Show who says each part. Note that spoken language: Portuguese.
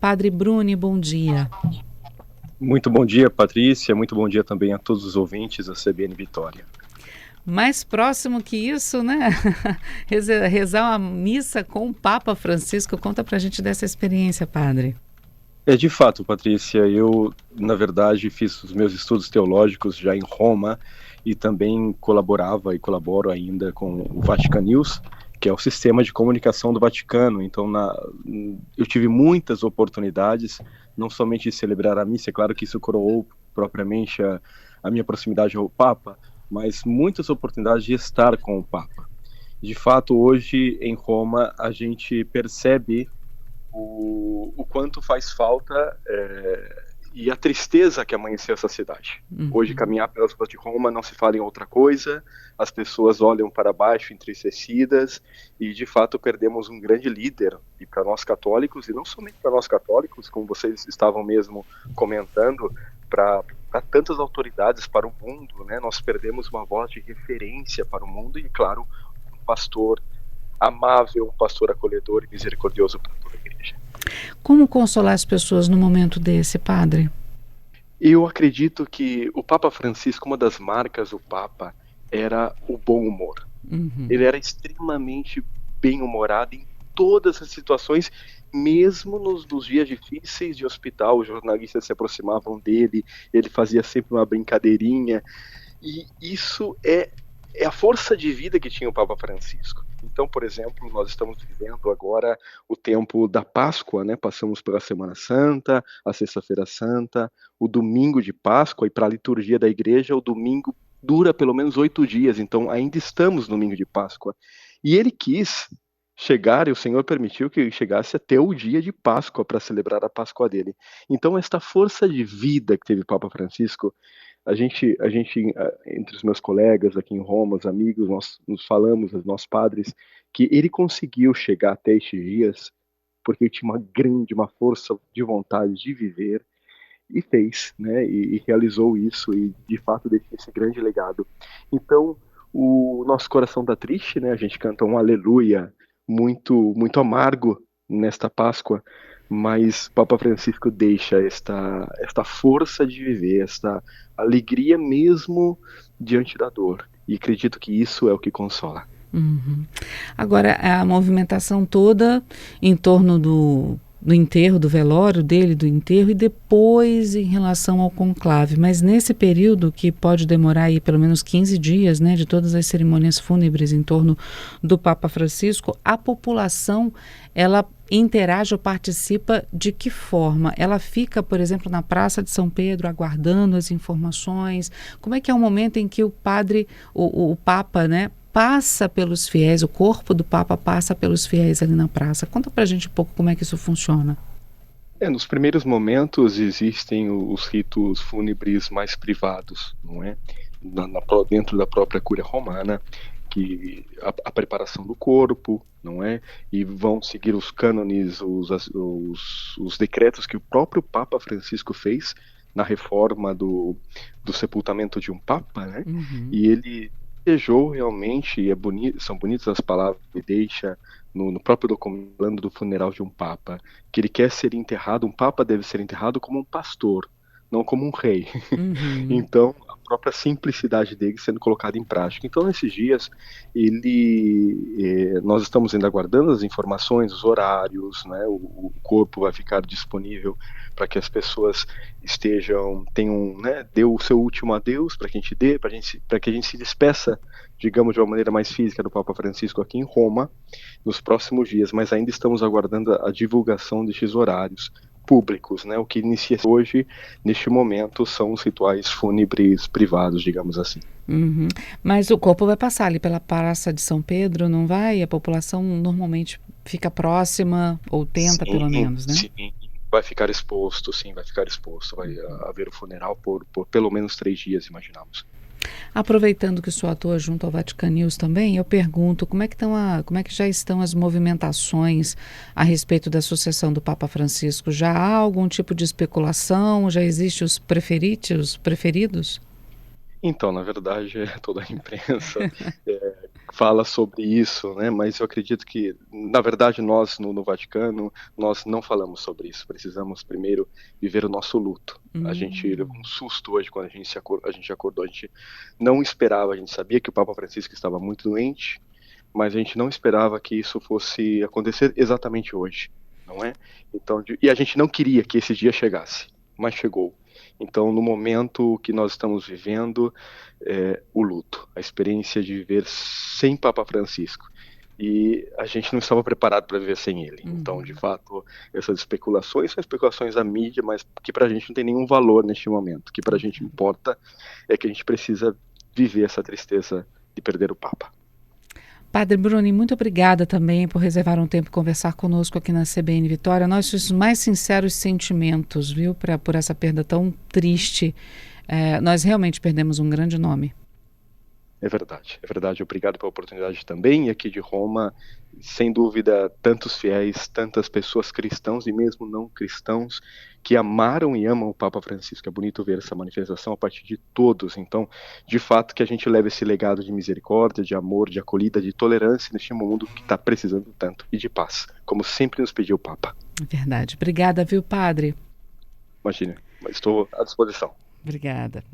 Speaker 1: Padre Bruni, bom dia.
Speaker 2: Muito bom dia, Patrícia. Muito bom dia também a todos os ouvintes da CBN Vitória.
Speaker 1: Mais próximo que isso, né? Rezar uma missa com o Papa Francisco. Conta pra gente dessa experiência, padre.
Speaker 2: É de fato, Patrícia, eu, na verdade, fiz os meus estudos teológicos já em Roma e também colaborava e colaboro ainda com o Vatican News, que é o sistema de comunicação do Vaticano. Então, eu tive muitas oportunidades, não somente de celebrar a missa, é claro que isso coroou propriamente a minha proximidade ao Papa, mas muitas oportunidades de estar com o Papa. De fato, hoje em Roma, a gente percebe o quanto faz falta e a tristeza que amanheceu essa cidade. Hoje,
Speaker 1: Uhum.
Speaker 2: caminhar pelas ruas de Roma não se fala em outra coisa, as pessoas olham para baixo entristecidas e, de fato, perdemos um grande líder. E para nós católicos, e não somente para nós católicos, como vocês estavam mesmo comentando, para tantas autoridades, para o mundo, né? Nós perdemos uma voz de referência para o mundo e, claro, um pastor amável, um pastor acolhedor e misericordioso para toda a igreja.
Speaker 1: Como consolar as pessoas no momento desse, padre?
Speaker 2: Eu acredito que o Papa Francisco, uma das marcas do Papa, era o bom humor.
Speaker 1: Uhum.
Speaker 2: Ele era extremamente bem-humorado em todas as situações, mesmo nos dias difíceis de hospital, os jornalistas se aproximavam dele, ele fazia sempre uma brincadeirinha, e isso é a força de vida que tinha o Papa Francisco. Então, por exemplo, nós estamos vivendo agora o tempo da Páscoa, né? Passamos pela Semana Santa, a Sexta-feira Santa, o domingo de Páscoa, e para a liturgia da igreja, o domingo dura pelo menos 8 dias, então ainda estamos no domingo de Páscoa. E ele quis chegar, e o Senhor permitiu que ele chegasse até o dia de Páscoa para celebrar a Páscoa dele. Então, esta força de vida que teve o Papa Francisco, entre os meus colegas aqui em Roma, os amigos, nós nos falamos, os nossos padres, que ele conseguiu chegar até estes dias porque ele tinha uma força de vontade de viver e fez, né? E realizou isso e de fato deixou esse grande legado. Então, o nosso coração tá triste, né? A gente canta um aleluia muito amargo nesta Páscoa, mas Papa Francisco deixa esta força de viver, esta alegria mesmo diante da dor. E acredito que isso é o que consola.
Speaker 1: Uhum. Agora, a movimentação toda em torno do enterro, do velório dele, do enterro, e depois em relação ao conclave. Mas nesse período, que pode demorar aí pelo menos 15 dias, né, de todas as cerimônias fúnebres em torno do Papa Francisco, a população, ela interage ou participa de que forma? Ela fica, por exemplo, na Praça de São Pedro aguardando as informações? Como é que é o momento em que o padre, o Papa, né, passa pelos fiéis, o corpo do Papa passa pelos fiéis ali na praça? Conta pra gente um pouco como é que isso funciona.
Speaker 2: Nos primeiros momentos existem os ritos fúnebres mais privados, não é? Dentro da própria Cúria Romana, que a preparação do corpo, não é? E vão seguir os cânones, os decretos que o próprio Papa Francisco fez na reforma do sepultamento de um Papa, né?
Speaker 1: Uhum.
Speaker 2: E ele desejou realmente, e são bonitas as palavras que deixa no próprio documento falando do funeral de um Papa, que ele quer ser enterrado, um Papa deve ser enterrado como um pastor, não como um rei.
Speaker 1: Uhum.
Speaker 2: Então, a própria simplicidade dele sendo colocada em prática. Então, nesses dias, nós estamos ainda aguardando as informações, os horários, né? O corpo vai ficar disponível para que as pessoas tenham, né? Dê o seu último adeus para que a gente para que a gente se despeça, digamos, de uma maneira mais física do Papa Francisco aqui em Roma nos próximos dias, mas ainda estamos aguardando a divulgação destes horários públicos, né? O que inicia hoje, neste momento, são os rituais fúnebres privados, digamos assim.
Speaker 1: Uhum. Mas o corpo vai passar ali pela Praça de São Pedro, não vai? A população normalmente fica próxima, ou tenta
Speaker 2: Sim,
Speaker 1: pelo menos, né?
Speaker 2: sim, vai ficar exposto, sim, vai ficar exposto, vai haver o funeral por pelo menos 3 dias, imaginamos.
Speaker 1: Aproveitando que sou ator junto ao Vatican News também, eu pergunto como é que já estão as movimentações a respeito da sucessão do Papa Francisco? Já há algum tipo de especulação? Já existem os preferidos?
Speaker 2: Então, na verdade, toda a imprensa fala sobre isso, né? Mas eu acredito que, na verdade, nós no Vaticano, nós não falamos sobre isso. Precisamos primeiro viver o nosso luto. A gente levou um susto hoje quando a gente acordou. A gente não esperava, a gente sabia que o Papa Francisco estava muito doente, mas a gente não esperava que isso fosse acontecer exatamente hoje, não é? Então, e a gente não queria que esse dia chegasse, mas chegou. Então, no momento que nós estamos vivendo, o luto, a experiência de viver sem Papa Francisco. E a gente não estava preparado para viver sem ele. Então, de fato, essas especulações são especulações da mídia, mas que para a gente não tem nenhum valor neste momento. O que para a gente importa é que a gente precisa viver essa tristeza de perder o Papa.
Speaker 1: Padre Bruni, muito obrigada também por reservar um tempo e conversar conosco aqui na CBN Vitória. Nossos mais sinceros sentimentos, viu, por essa perda tão triste. Nós realmente perdemos um grande nome.
Speaker 2: É verdade, é verdade. Obrigado pela oportunidade também. E aqui de Roma, sem dúvida, tantos fiéis, tantas pessoas cristãos e mesmo não cristãos que amaram e amam o Papa Francisco. É bonito ver essa manifestação a partir de todos. Então, de fato, que a gente leve esse legado de misericórdia, de amor, de acolhida, de tolerância neste mundo que está precisando tanto e de paz, como sempre nos pediu o Papa.
Speaker 1: É verdade. Obrigada, viu, padre?
Speaker 2: Imagina, mas estou à disposição.
Speaker 1: Obrigada.